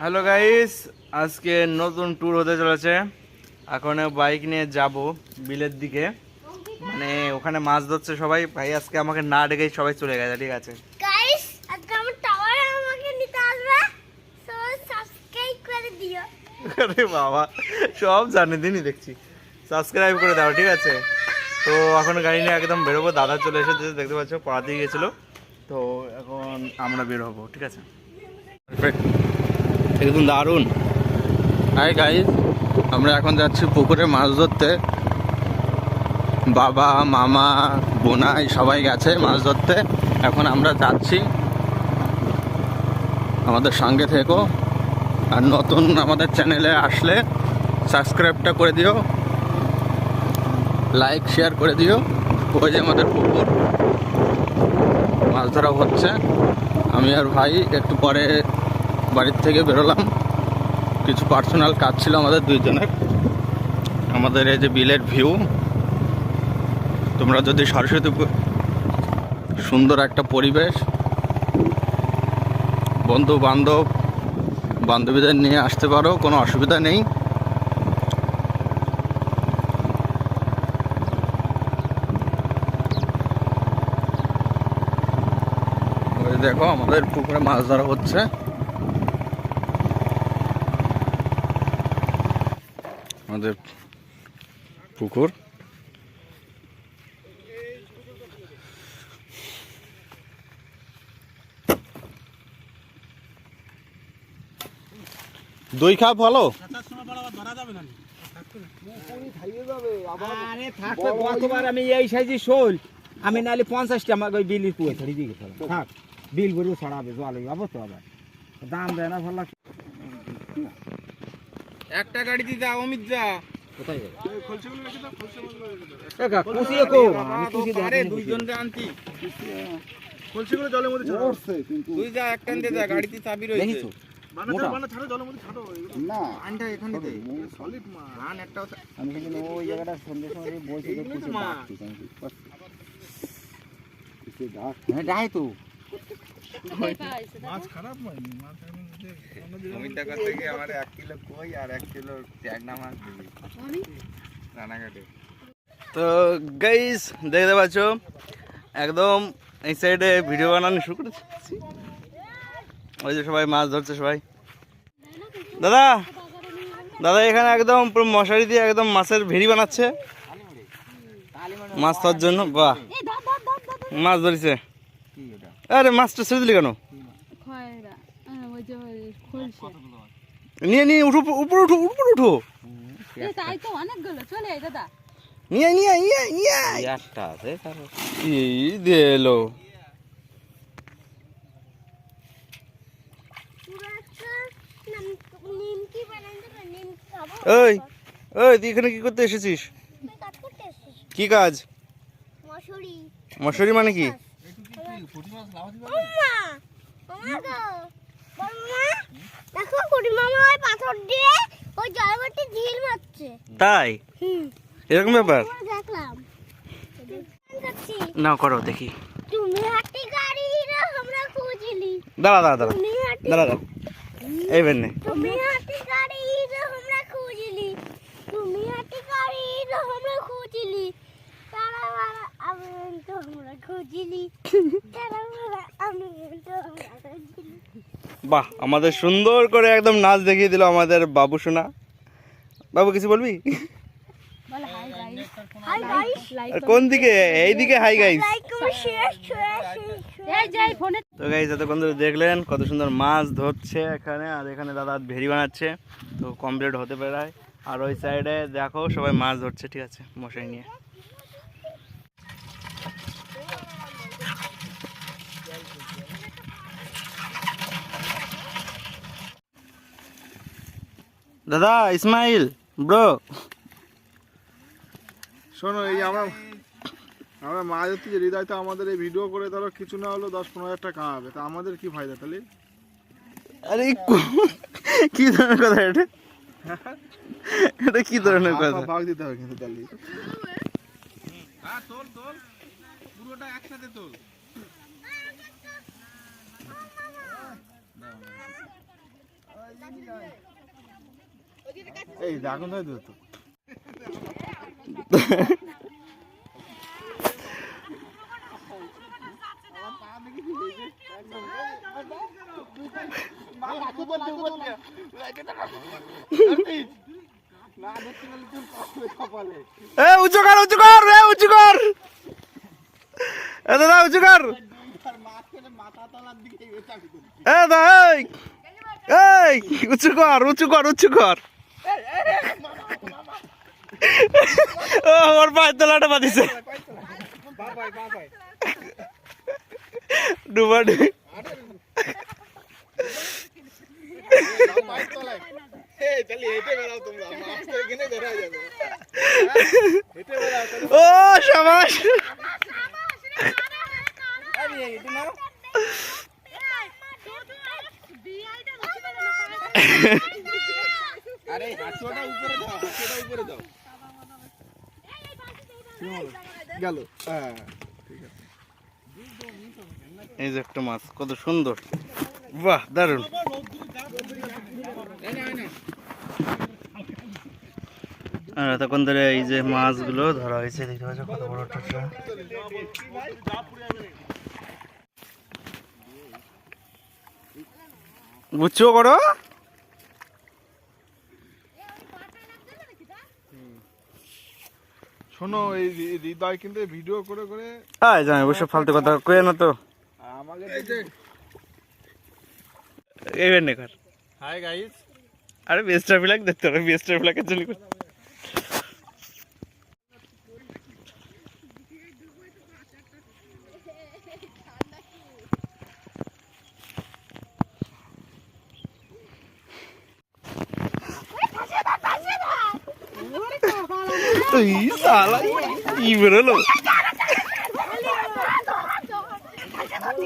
Hello guys, আজকে নতুন tour হতে চলেছে। এখন বাইক নিয়ে যাব বিলের দিকে, মানে ওখানে মাছ ধরছে সবাই। ভাই আজকে আমাকে না ডেকেই সবাই চলে গেছে, ঠিক আছে গাইস, আজকে আমার টাওয়ারে আমাকে নিতে আসবে, সো সাবস্ক্রাইব করে দিও। আরে বাবা, সব জানে দিনই দেখছি। সাবস্ক্রাইব করে দাও, ঠিক আছে। তো এখন গাড়ি নিয়ে একদম বেরোবো। দাদা চলে এসেছে, দেখতে পাচ্ছ, পড়াতে গিয়েছিল। তো এখন আমরা বের হবো, ঠিক আছে। একদম দারুণ। হাই গাইস, আমরা এখন যাচ্ছি পুকুরে মাছ ধরতে। বাবা, মামা, বোনাই সবাই গেছে মাছ ধরতে। এখন আমরা যাচ্ছি, আমাদের সঙ্গে থেকো। আর নতুন আমাদের চ্যানেলে আসলে সাবস্ক্রাইবটা করে দিও, লাইক শেয়ার করে দিও। ওই যে আমাদের পুকুর, মাছ ধরা হচ্ছে। আমি আর ভাই একটু পরে বাড়ির থেকে বেরোলাম, কিছু পার্সোনাল কাজ ছিল আমাদের দুইজনের। আমাদের এই যে বিলের ভিউ, তোমরা যদি সরস্বতী, সুন্দর একটা পরিবেশ, বন্ধু বান্ধব বান্ধবীদের নিয়ে আসতে পারো, কোনো অসুবিধা নেই। ওই দেখো আমাদের পুকুরে মাছ ধরা হচ্ছে। আমাদের পুকুর, দই খা ভালো। আমি এই সাইজে শোল, আমি নাহলে 50টা আমাকে ওই বিলি পুয়ে ধরে দিয়ে গেছিলাম। থাক, বিল ভরে ছড়াবে, জল হইব তো আবার দাম দেয় না, ভালো লাগছে। একটা গাড়ি দিতে অমিত যা কোথায় যাবে? কুচিয়ে কো, আমি কুচি আরে দুইজন যে আনতি কলসিগুলো জলের মধ্যে ছাড়ো কিন্তু তুই যা এক টান দে, যা গাড়িতে চাবি রয়েছে। দেখিছো বানা ছাড়ো জলের মধ্যে ছাড়ো না? আনটা এখানে দে, সলিড মাছ আন একটাও। আমি কিন্তু ওই জায়গাটা সন্ধ্যে সময় বলছি যে কুচি ডাকছি, হ্যাঁ ডাই তো মাছ খারাপ হয়নি, মাছ অমিতটা করতে গিয়ে আমার 1 কিলো কই আর 1 কিলো ট্যাগনা মাছ দিবি রানাঘাটে। তো গাইস, দেখতে পাচ্ছ একদম এই সাইডে ভিডিও বানানো শুরু করেছি। ওই যে সবাই মাছ ধরছে সবাই। দাদা দাদা এখানে একদম পুরো মশারি দিয়ে একদম মাছের ভেড়ি বানাচ্ছে মাছ ধরার জন্য। বাহ, মাছ ধরেছে। আরে মাছটা ছেড়ে দিলি কেন? নিয়ে নিয়ে উঠো, উপরে উঠো, উপরে উঠো। নিয়ে নিয়ে নিয়ে নিয়ে একটা আছে এই দিলো। নিমকি বানাইতে পারি, নিমকি খাবো। ওই ওই, তুই এখানে কি করতে এসেছিস? তুই কাজ করতে এসেছিস? কি কাজ? মশুরি। মশুরি মানে কি? ওমা, ওমা গো, বড়মা, দেখো কুড়ি মামা ওই পাথর দিয়ে ওই জলভর্তি ঝিল মারছে। তাই? এরকম ব্যাপার? আমরা দেখলাম। যাচ্ছি। না করো দেখি। তুমি হাঁটি গাড়িরা আমরা খুঁজলি। দাঁড়া দাঁড়া দাঁড়া তুমি হাঁটি দাঁড়া দাঁড়া, এই বেনে তুমি হাঁটি গাড়িরা আমরা খুঁজলি। তুমি হাঁটি গাড়িরা আমরা খুঁজলি। তারা আমি তো আমরা খুঁজলি। তারা আমি তো আমরা খুঁজলি। বাহ, আমাদের সুন্দর করে একদম নাচ দেখিয়ে দিল আমাদের বাবু সোনা। বাবু কিছু বলবি? হাই গাইস, আর কোন দিকে? এইদিকে হাই গাইস। লাইক করে শেয়ার তো গাইস, এতক্ষণ ধরে দেখলেন কত সুন্দর মাছ ধরছে এখানে। আর এখানে দাদা ভেড়ি বানাচ্ছে, তো কমপ্লিট হতে পারে। আর ওই সাইডে দেখো সবাই মাছ ধরছে, ঠিক আছে, মশাই নিয়ে। দাদা ইসমাইল ব্রো, শোনো, এই আমরা মাছ ধরতে যে হৃদয়, তো আমাদের এই ভিডিও করে ধরো কিছু না হলো 10-15 টাকা হবে, তা আমাদের কি ফায়দা তাহলে? আরে কি ধরনের কথা এটা? এটা কি ধরনের কথা? ভাগ দিতে হবে কিন্তু তাহলে। তোল তোল, পুরোটা একসাথে তোল। এই দেখুন তো দিত এ উঁচু কর উঁচু কর এ উঁচু কর এ দাদা উঁচু কর এ দাদা এই এই উঁচু কর উঁচু কর উঁচু কর ও ওর পায়ের তলাটা বাঁধিছে ডুবা ডুবি ও শাবাশ আরে হাতটা উপরে দাও, হাতটা উপরে দাও। গেল হ্যাঁ ঠিক আছে এই যে একটা মাছ কত সুন্দর বাহ দারুণ আর তখন ধরে এই যে মাছগুলো ধরা হয়েছে দেখতে পাচ্ছ কত বড় টাকা বুঝছো করো শোনো এই হৃদয় কিন্তু ভিডিও করে করে আয় জানি অবশ্য ফালতু কথা কয়ে না তো আমাকে এবার নে কর হাই গাইস আরে বেস্টার ফ্ল্যাগ দেখতে হবে বেস্টার ফ্ল্যাগের জন্য এই সালা কি বেরোলো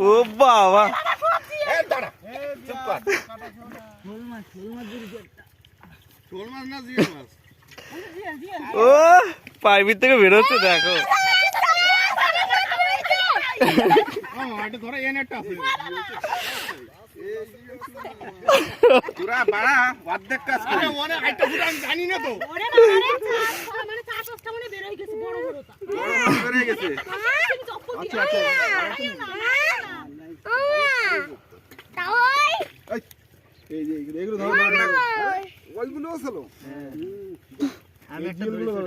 ও বাবা ও পাইপের থেকে বেরোচ্ছে দেখো পুরা বাড়া অর্ধেক কাজ করে জানি না তো বেড়ে গেছে এই যে এগুলো ধরো ওইগুলো ছিল আমি একটা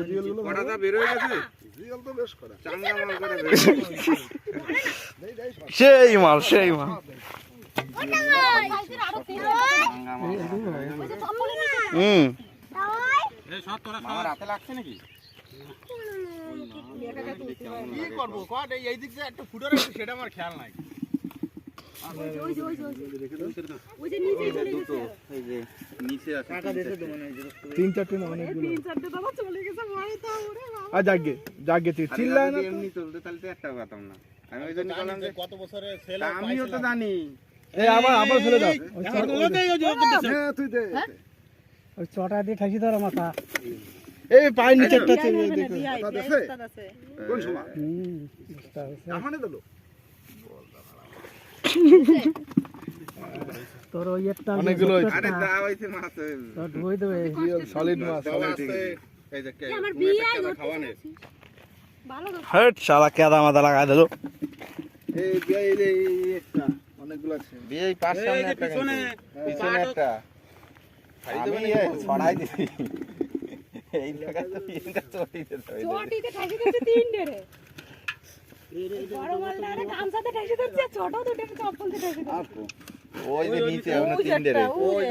জিএলগুলো কটাটা বের হয়ে গেছে জিএল তো বেশ করা চাঙ্গা মাল করে বের হয়ে গেছে সেই মাল সেই মাল আমার হাতে লাগছে নাকি কি করব কট এই দিক দিয়ে একটা ফুটার আছে সেটা আমার খেয়াল নাই নিচে আছে তিন চারটে না অনেকগুলো আর জাগে জাগে তুই চিল্লায় না এমনি চলতে তাহলে তো একটা পাতাম না আমি ওই জন্য বললাম যে কত বছরে আমিও তো জানি এই আবার ফেলে দাও হ্যাঁ তুই দে ওই চটা দিয়ে ঠাসি ধরো মাথা এই পায়ের নিচে একটা দেখো কথা দেখে কোন সময় আমানে দিলো তোর ওই একটা অনেকগুলো আরে দা হইছে মাছ ধুই দেবে সলিড মাছ এই যে কে তুমি একটা খাওয়ানে হট শালা কেদা মাদা লাগাই দিল এই যে একটা অনেকগুলো আছে দিয়ে এই পাশ সামনে একটা পিছনে একটা আমি ছড়াই দিছি এই জায়গা তো তিনটা চটিতে চটিতে ঠাসি দিচ্ছে তিনটে রে বড় মালটা আরে গামছাতে ঠাসি দিচ্ছে ছোট দুটো চপ্পলতে ঠাসি দিচ্ছে ওই যে নিচে ওখানে তিনটে রে ওই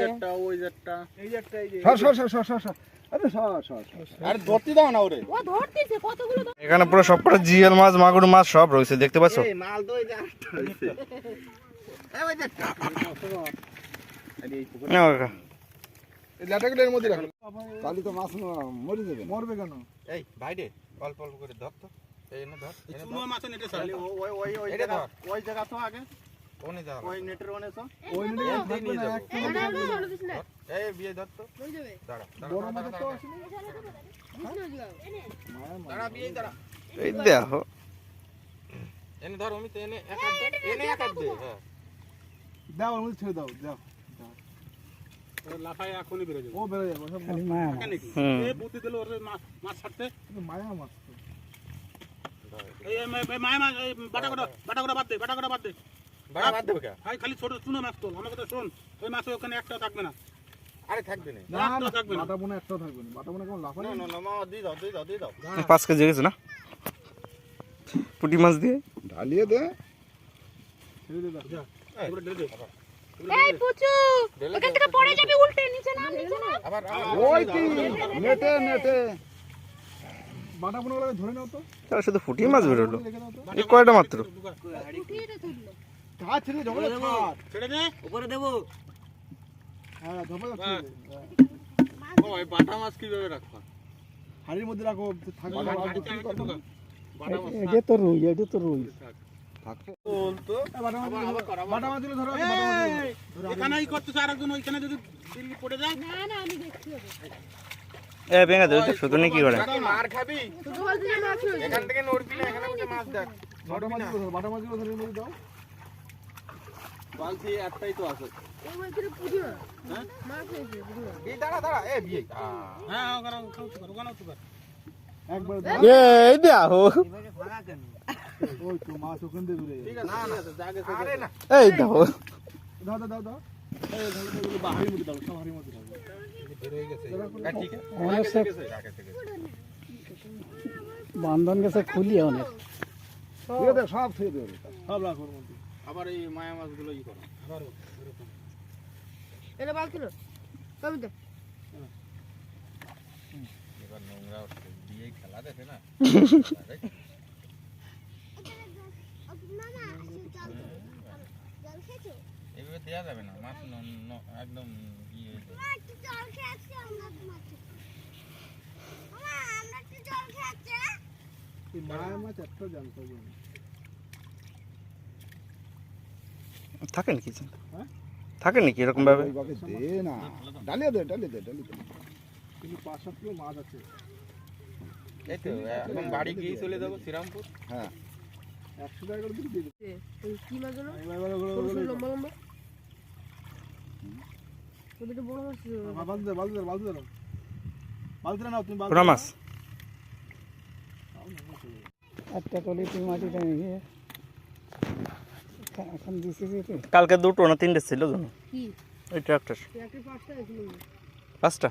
যেটা এই যে একটা এই যে সর আরে সর আরে ধরতে দাও না ওরে ও ধরতেছে কতগুলো এখানে পুরো সবকটা জিএল মাছ মাগুর মাছ সব রয়েছে দেখতে পাচ্ছ এই মাল তো এই যে আটটা হইছে এই ওই যে আরে এই পুকুর না কাকা এই লাটাগুলো এর মধ্যে রাখো তাহলে তো মাছ মরে যাবে মরবে কেন এই ভাইরে অল্প অল্প করে ধর তো এই এনে ধর চুনো মাছ নেটে সালে ওই জায়গা ওই জায়গা তো আগে ওনে যা ওই নেটের ওনে তো ওই নিয়ে থাকবে না এক এই বিয়ে ধর তো দাঁড়া বড় মাছ তো আছে দাঁড়া বিয়ে দাঁড়া এই দেখো এনে ধর আমি তো এনে এক হাত দে এনে এক হাত দে হ্যাঁ দাও ওর মধ্যে ছেড়ে দাও লাফায় এখনই বেরো যাবে ও বেরো যাবে সব খালি মায়া মাছ। নাকি হুম। এ বুদ্ধি দিল ওর মাছ ছাড়তে কিন্তু মায়া মাছ তো। এই মায়া মাছ এই বাটা করে বাদ দে বাড়া বাদ দেবে কে? ভাই খালি ছোট চুনো মাছ তোল আমার কথা শোন ওই মাছ ওখানে একটাও থাকবে না আরে থাকবে না। না একটাও থাকবে না বাটা বোনা একটাও থাকবে না বাটা বোনা কেমন লাফায় না না না মা দিয়ে দাও 5 কেজি গেছে না পুঁটি মাছ দিয়ে ঢালিয়ে দে ছেড়ে দে দাও। এবারে ঢেলে দে এই পুচু এখান থেকে পড়ে যাবি উল্টে নিচে না আবার ওই কি নেটে বাটা বোনা গুলো ধরে নাও তো তাহলে শুধু পুঁটি মাছ বেরোলো রেখে দাও তো এই কয়টা মাত্র কাজ ছেড়ে জগলে ছাড় ছেড়ে দে হ্যাঁ ধপা যাচ্ছে ও এই বাটা মাছ কিভাবে রাখবা? হাড়ির মধ্যে রাখো থাকবে না, আর কিছু করবে না। এটা তো রুই এটা তো রুই বলতো এই বাটা মাছগুলো ধরো বাটা মাছগুলো ধরো। এখানেই করতেছে আরেকজন ওইখানে যদি দিল্লি পড়ে যায় না না আমি দেখছি ওটা এ ভেঙে দে শুধু নি কি করে তুই মার খাবি শুধু বলছি যে মাছ হয়েছে এখান থেকে নড়বি না এখানে বসে মাছ দেখ বাটা মাছগুলো ধরে নিয়ে দাও বালতি একটাই তো আছে ওই বলছি পুজো মাছ হয়েছে পুজো এই দাঁড়া এ বিয়ে হ্যাঁ ওখানে ওখানে উঠতে পার একবার এই দেখো ওই তো মাছ ওখান দিয়ে দূরে ঠিক আছে না না আরে না এই দেখো দাও দাও দাও দাও এই ধরো এগুলো বাহারির মধ্যে দাও সব হাড়ির মধ্যে দাও ঠিক আছে অনেক সব বান্ধন গেছে খুলি অনেক দিয়ে দে সব থেকে দেবে সব রাখো ওর মধ্যে আবার এই মায়া মাছগুলো ই করো আবার এটা বাল ছিল কবি দে এবার নোংরা দিয়ে খেলা দেখে না এভাবে দেওয়া যাবে না মাছ একদম ইয়ে হয়ে যাবে। এই মায়া মাছ একটা জানতে হবে না। থাকে নাকি হ্যাঁ? থাকে নাকি এরকম ভাবে দে না ডালিয়ে দে কিন্তু 5-7 কিলো মাছ আছে এই তো এখন বাড়ি গিয়ে চলে যাবো শ্রীরামপুর হ্যাঁ 100 টাকা করে দিয়ে দিবি কি মাছ হলো এবার লম্বা লম্বা ওটা বড় মাছ ছিল বালতি নাও তুমি পুরা মাছ একটা কলি তুই মাটিটা নিয়ে এখন দিছিস তো কালকে দুটো না তিনটে ছিল জানো কি ওই ট্রাক্টর একটা পাঁচটা ছিল 5টা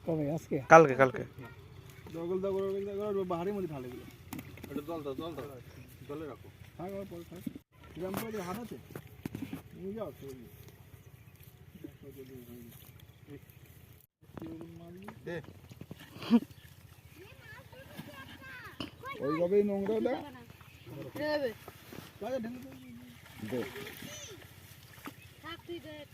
কবে আজকে কালকে জগল দা করে বাহারির মধ্যে ঢালে দিল এটা জল দাও জলে রাখো থাক আর পরে থাক শ্রীরামপুরে হাট আছে নিয়ে যাও তো ওইভাবেই নোংরাটা দেবে কাজে ঢেলে দে থাক তুই দেখ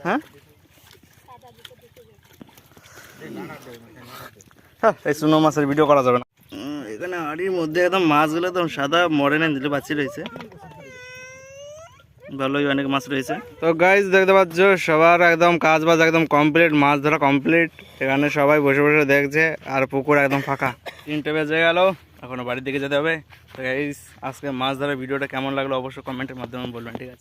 হ্যাঁ হ্যাঁ এই চুনো মাছের ভিডিও করা যাবে না এখানে হাড়ির মধ্যে একদম মাছগুলো একদম সাদা মরে না দিলে বাচ্চি রয়েছে ভালোই অনেক মাছ রয়েছে তো গাইজ দেখতে পাচ্ছ সবার একদম কাজ বাজ একদম কমপ্লিট মাছ ধরা কমপ্লিট এখানে সবাই বসে বসে দেখছে আর পুকুর একদম ফাঁকা 3টে বেজে গেল এখনো বাড়ির দিকে যেতে হবে তো গাইজ আজকে মাছ ধরার ভিডিওটা কেমন লাগলো অবশ্যই কমেন্টের মাধ্যমে বলবেন ঠিক আছে।